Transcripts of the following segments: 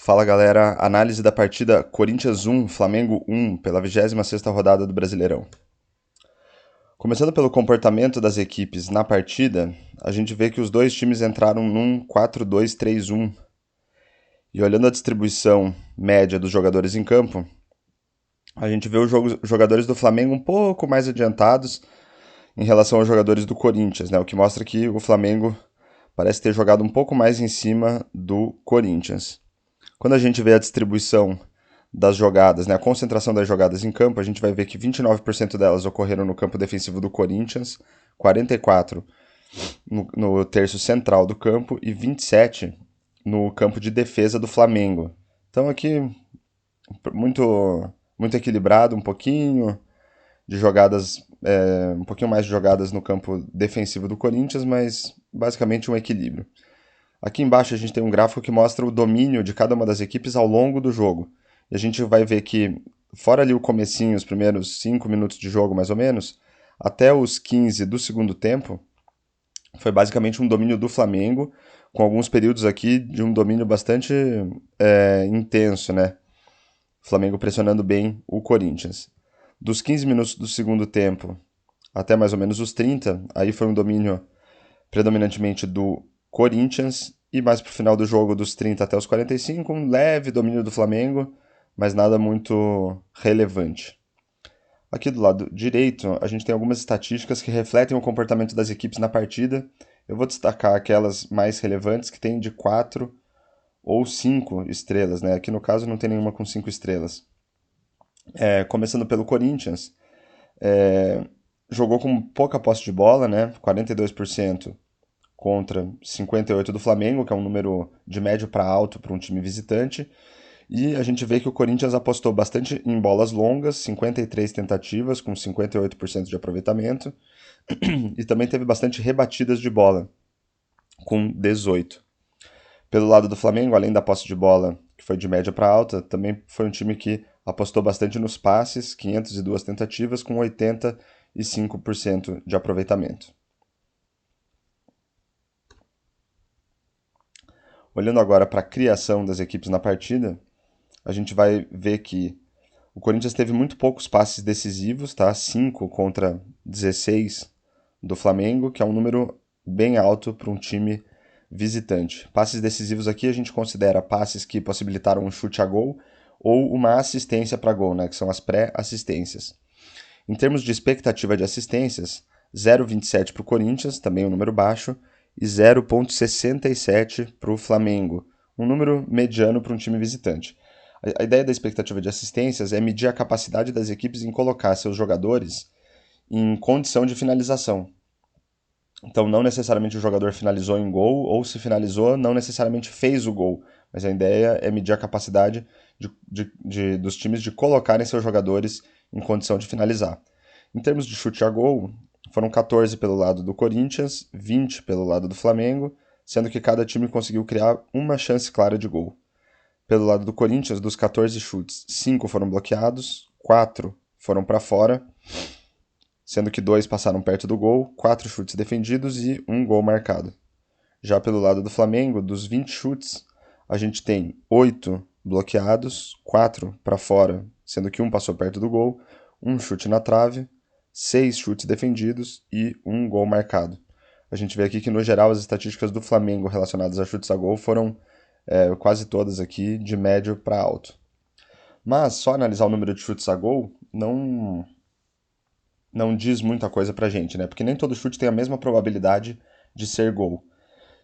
Fala galera, análise da partida Corinthians 1, Flamengo 1, pela 26ª rodada do Brasileirão. Começando pelo comportamento das equipes na partida, a gente vê que os dois times entraram num 4-2-3-1. E olhando a distribuição média dos jogadores em campo, a gente vê os jogadores do Flamengo um pouco mais adiantados em relação aos jogadores do Corinthians, né? O que mostra que o Flamengo parece ter jogado um pouco mais em cima do Corinthians. Quando a gente vê a distribuição das jogadas, né, a concentração das jogadas em campo, a gente vai ver que 29% delas ocorreram no campo defensivo do Corinthians, 44% no terço central do campo e 27% no campo de defesa do Flamengo. Então aqui muito equilibrado, um pouquinho de jogadas, um pouquinho mais de jogadas no campo defensivo do Corinthians, mas basicamente um equilíbrio. Aqui embaixo a gente tem um gráfico que mostra o domínio de cada uma das equipes ao longo do jogo. E a gente vai ver que, fora ali o comecinho, os primeiros 5 minutos de jogo mais ou menos, até os 15 do segundo tempo, foi basicamente um domínio do Flamengo, com alguns períodos aqui de um domínio bastante intenso, né? O Flamengo pressionando bem o Corinthians. Dos 15 minutos do segundo tempo até mais ou menos os 30, aí foi um domínio predominantemente do Corinthians, e mais pro final do jogo, dos 30 até os 45, um leve domínio do Flamengo, mas nada muito relevante. Aqui do lado direito, a gente tem algumas estatísticas que refletem o comportamento das equipes na partida. Eu vou destacar aquelas mais relevantes, que tem de 4 ou 5 estrelas, né? Aqui no caso não tem nenhuma com 5 estrelas. Começando pelo Corinthians, jogou com pouca posse de bola, né? 42% contra 58 do Flamengo, que é um número de médio para alto para um time visitante. E a gente vê que o Corinthians apostou bastante em bolas longas, 53 tentativas, com 58% de aproveitamento. E também teve bastante rebatidas de bola, com 18. Pelo lado do Flamengo, além da posse de bola, que foi de média para alta, também foi um time que apostou bastante nos passes, 502 tentativas, com 85% de aproveitamento. Olhando agora para a criação das equipes na partida, a gente vai ver que o Corinthians teve muito poucos passes decisivos, tá? 5 contra 16 do Flamengo, que é um número bem alto para um time visitante. Passes decisivos aqui a gente considera passes que possibilitaram um chute a gol ou uma assistência para gol, né? Que são as pré-assistências. Em termos de expectativa de assistências, 0,27 para o Corinthians, também um número baixo, e 0,67 para o Flamengo, um número mediano para um time visitante. A ideia da expectativa de assistências é medir a capacidade das equipes em colocar seus jogadores em condição de finalização. Então, não necessariamente o jogador finalizou em gol, ou se finalizou, não necessariamente fez o gol. Mas a ideia é medir a capacidade dos times de colocarem seus jogadores em condição de finalizar. Em termos de chute a gol, foram 14 pelo lado do Corinthians, 20 pelo lado do Flamengo, sendo que cada time conseguiu criar uma chance clara de gol. Pelo lado do Corinthians, dos 14 chutes, 5 foram bloqueados, 4 foram para fora, sendo que 2 passaram perto do gol, 4 chutes defendidos e 1 gol marcado. Já pelo lado do Flamengo, dos 20 chutes, a gente tem 8 bloqueados, 4 para fora, sendo que 1 passou perto do gol, 1 chute na trave, 6 chutes defendidos e 1 gol marcado. A gente vê aqui que, no geral, as estatísticas do Flamengo relacionadas a chutes a gol foram quase todas aqui de médio para alto. Mas só analisar o número de chutes a gol não diz muita coisa pra gente, né? Porque nem todo chute tem a mesma probabilidade de ser gol.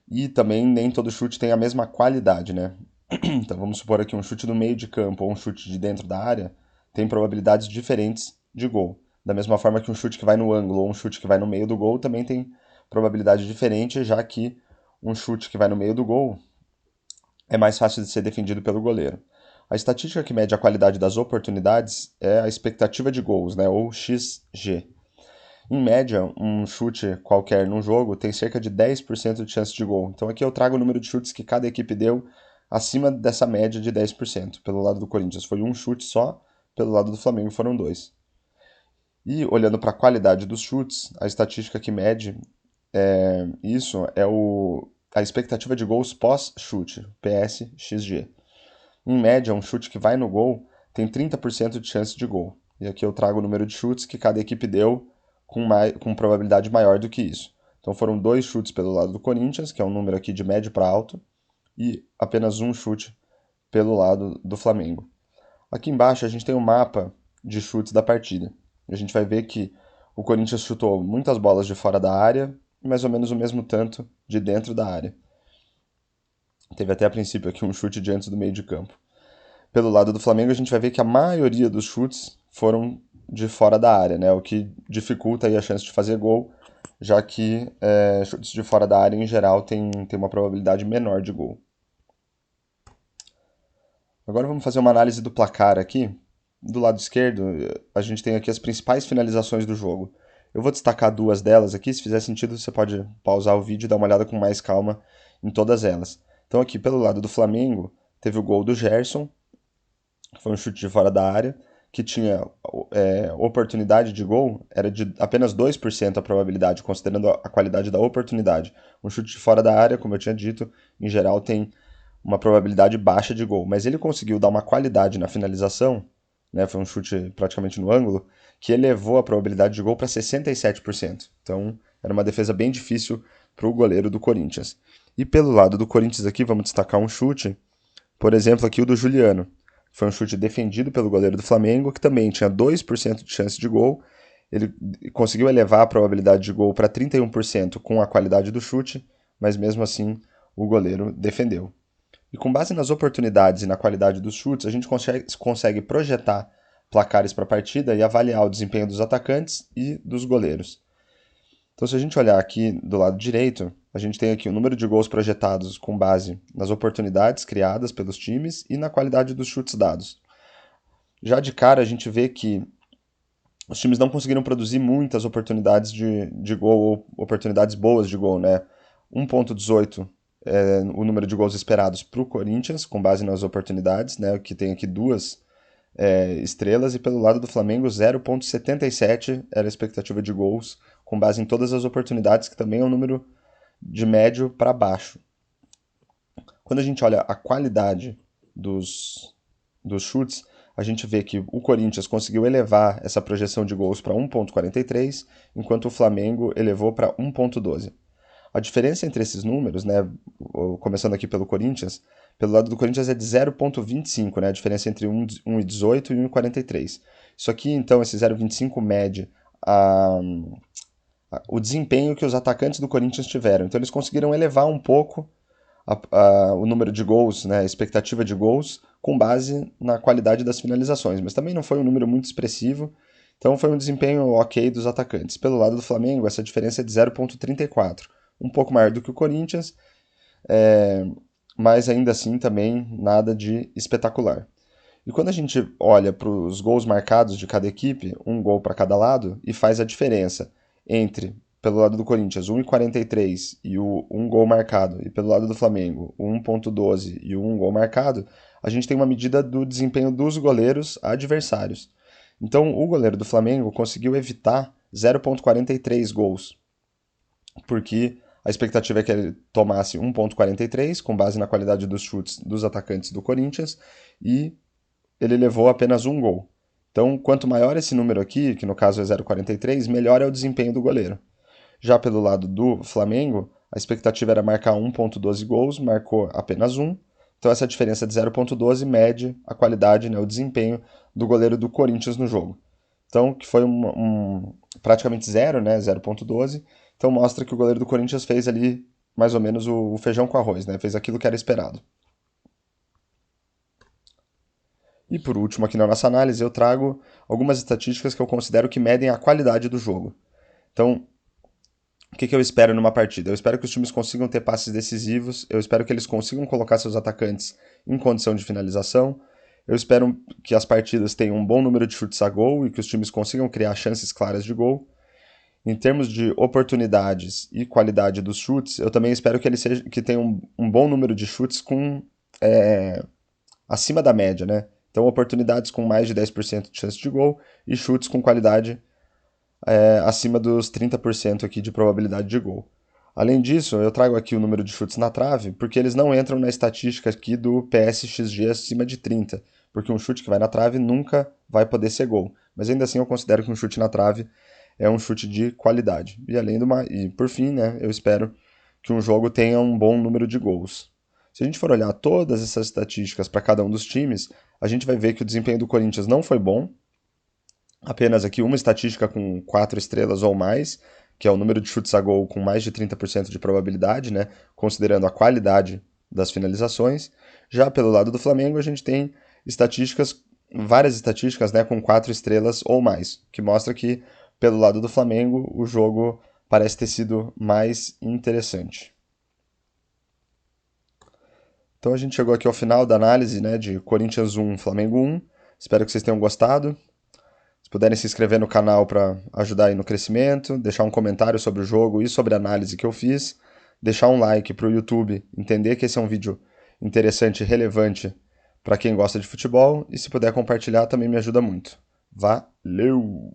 E também nem todo chute tem a mesma qualidade, né? Então vamos supor aqui um chute do meio de campo ou um chute de dentro da área tem probabilidades diferentes de gol. Da mesma forma que um chute que vai no ângulo ou um chute que vai no meio do gol também tem probabilidade diferente, já que um chute que vai no meio do gol é mais fácil de ser defendido pelo goleiro. A estatística que mede a qualidade das oportunidades é a expectativa de gols, né, ou XG. Em média, um chute qualquer num jogo tem cerca de 10% de chance de gol. Então aqui eu trago o número de chutes que cada equipe deu acima dessa média de 10%. Pelo lado do Corinthians foi um chute só, pelo lado do Flamengo foram 2. E olhando para a qualidade dos chutes, a estatística que mede isso é a expectativa de gols pós-chute, PSXG. Em média, um chute que vai no gol tem 30% de chance de gol. E aqui eu trago o número de chutes que cada equipe deu com probabilidade maior do que isso. Então foram 2 chutes pelo lado do Corinthians, que é um número aqui de médio para alto, e apenas um chute pelo lado do Flamengo. Aqui embaixo a gente tem um mapa de chutes da partida. A gente vai ver que o Corinthians chutou muitas bolas de fora da área, mais ou menos o mesmo tanto de dentro da área. Teve até a princípio aqui um chute de antes do meio de campo. Pelo lado do Flamengo, a gente vai ver que a maioria dos chutes foram de fora da área, né? O que dificulta aí a chance de fazer gol, já que chutes de fora da área, em geral, tem uma probabilidade menor de gol. Agora vamos fazer uma análise do placar aqui. Do lado esquerdo, a gente tem aqui as principais finalizações do jogo. Eu vou destacar 2 delas aqui, se fizer sentido você pode pausar o vídeo e dar uma olhada com mais calma em todas elas. Então aqui pelo lado do Flamengo, teve o gol do Gerson, foi um chute de fora da área, que tinha oportunidade de gol, era de apenas 2% a probabilidade, considerando a qualidade da oportunidade. Um chute de fora da área, como eu tinha dito, em geral tem uma probabilidade baixa de gol, mas ele conseguiu dar uma qualidade na finalização, né, foi um chute praticamente no ângulo, que elevou a probabilidade de gol para 67%. Então, era uma defesa bem difícil para o goleiro do Corinthians. E pelo lado do Corinthians aqui, vamos destacar um chute, por exemplo, aqui o do Juliano. Foi um chute defendido pelo goleiro do Flamengo, que também tinha 2% de chance de gol. Ele conseguiu elevar a probabilidade de gol para 31% com a qualidade do chute, mas mesmo assim o goleiro defendeu. E com base nas oportunidades e na qualidade dos chutes, a gente consegue projetar placares para a partida e avaliar o desempenho dos atacantes e dos goleiros. Então, se a gente olhar aqui do lado direito, a gente tem aqui o número de gols projetados com base nas oportunidades criadas pelos times e na qualidade dos chutes dados. Já de cara, a gente vê que os times não conseguiram produzir muitas oportunidades de gol ou oportunidades boas de gol, né? 1,18 é o número de gols esperados para o Corinthians, com base nas oportunidades, né? Que tem aqui 2 estrelas, e pelo lado do Flamengo 0,77 era a expectativa de gols, com base em todas as oportunidades, que também é um número de médio para baixo. Quando a gente olha a qualidade dos chutes, a gente vê que o Corinthians conseguiu elevar essa projeção de gols para 1,43, enquanto o Flamengo elevou para 1,12. A diferença entre esses números, né, começando aqui pelo Corinthians, pelo lado do Corinthians é de 0,25, né, a diferença entre 1,18 e 1,43. Isso aqui, então, esse 0,25 mede o desempenho que os atacantes do Corinthians tiveram. Então eles conseguiram elevar um pouco o número de gols, né, a expectativa de gols, com base na qualidade das finalizações, mas também não foi um número muito expressivo, então foi um desempenho ok dos atacantes. Pelo lado do Flamengo, essa diferença é de 0,34, um pouco maior do que o Corinthians, mas ainda assim também nada de espetacular. E quando a gente olha para os gols marcados de cada equipe, um gol para cada lado, e faz a diferença entre, pelo lado do Corinthians, 1,43 e o 1 gol marcado, e pelo lado do Flamengo, o 1,12 e o 1 gol marcado, a gente tem uma medida do desempenho dos goleiros adversários. Então, o goleiro do Flamengo conseguiu evitar 0,43 gols, porque a expectativa é que ele tomasse 1,43 com base na qualidade dos chutes dos atacantes do Corinthians, e ele levou apenas um gol. Então, quanto maior esse número aqui, que no caso é 0,43, melhor é o desempenho do goleiro. Já pelo lado do Flamengo, a expectativa era marcar 1,12 gols, marcou apenas um. Então, essa diferença de 0,12 mede a qualidade, né, o desempenho do goleiro do Corinthians no jogo. Então, que foi praticamente zero, né, 0,12. Então, mostra que o goleiro do Corinthians fez ali mais ou menos o feijão com arroz, né, fez aquilo que era esperado. E por último, aqui na nossa análise, eu trago algumas estatísticas que eu considero que medem a qualidade do jogo. Então, o que eu espero numa partida? Eu espero que os times consigam ter passes decisivos, eu espero que eles consigam colocar seus atacantes em condição de finalização, eu espero que as partidas tenham um bom número de chutes a gol e que os times consigam criar chances claras de gol. Em termos de oportunidades e qualidade dos chutes, eu também espero que tenham um bom número de chutes acima da média, né? Então, oportunidades com mais de 10% de chance de gol e chutes com qualidade acima dos 30% aqui de probabilidade de gol. Além disso, eu trago aqui o número de chutes na trave, porque eles não entram na estatística aqui do PSXG acima de 30, porque um chute que vai na trave nunca vai poder ser gol. Mas ainda assim eu considero que um chute na trave é um chute de qualidade. E por fim, né, eu espero que um jogo tenha um bom número de gols. Se a gente for olhar todas essas estatísticas para cada um dos times, a gente vai ver que o desempenho do Corinthians não foi bom. Apenas aqui uma estatística com 4 estrelas ou mais, que é o número de chutes a gol com mais de 30% de probabilidade, né, considerando a qualidade das finalizações. Já pelo lado do Flamengo, a gente tem várias estatísticas, né, com 4 estrelas ou mais, que mostra que pelo lado do Flamengo o jogo parece ter sido mais interessante. Então a gente chegou aqui ao final da análise, né, de Corinthians 1, Flamengo 1. Espero que vocês tenham gostado. Se puderem se inscrever no canal para ajudar aí no crescimento, deixar um comentário sobre o jogo e sobre a análise que eu fiz, deixar um like para o YouTube, entender que esse é um vídeo interessante e relevante para quem gosta de futebol, e se puder compartilhar também me ajuda muito. Valeu!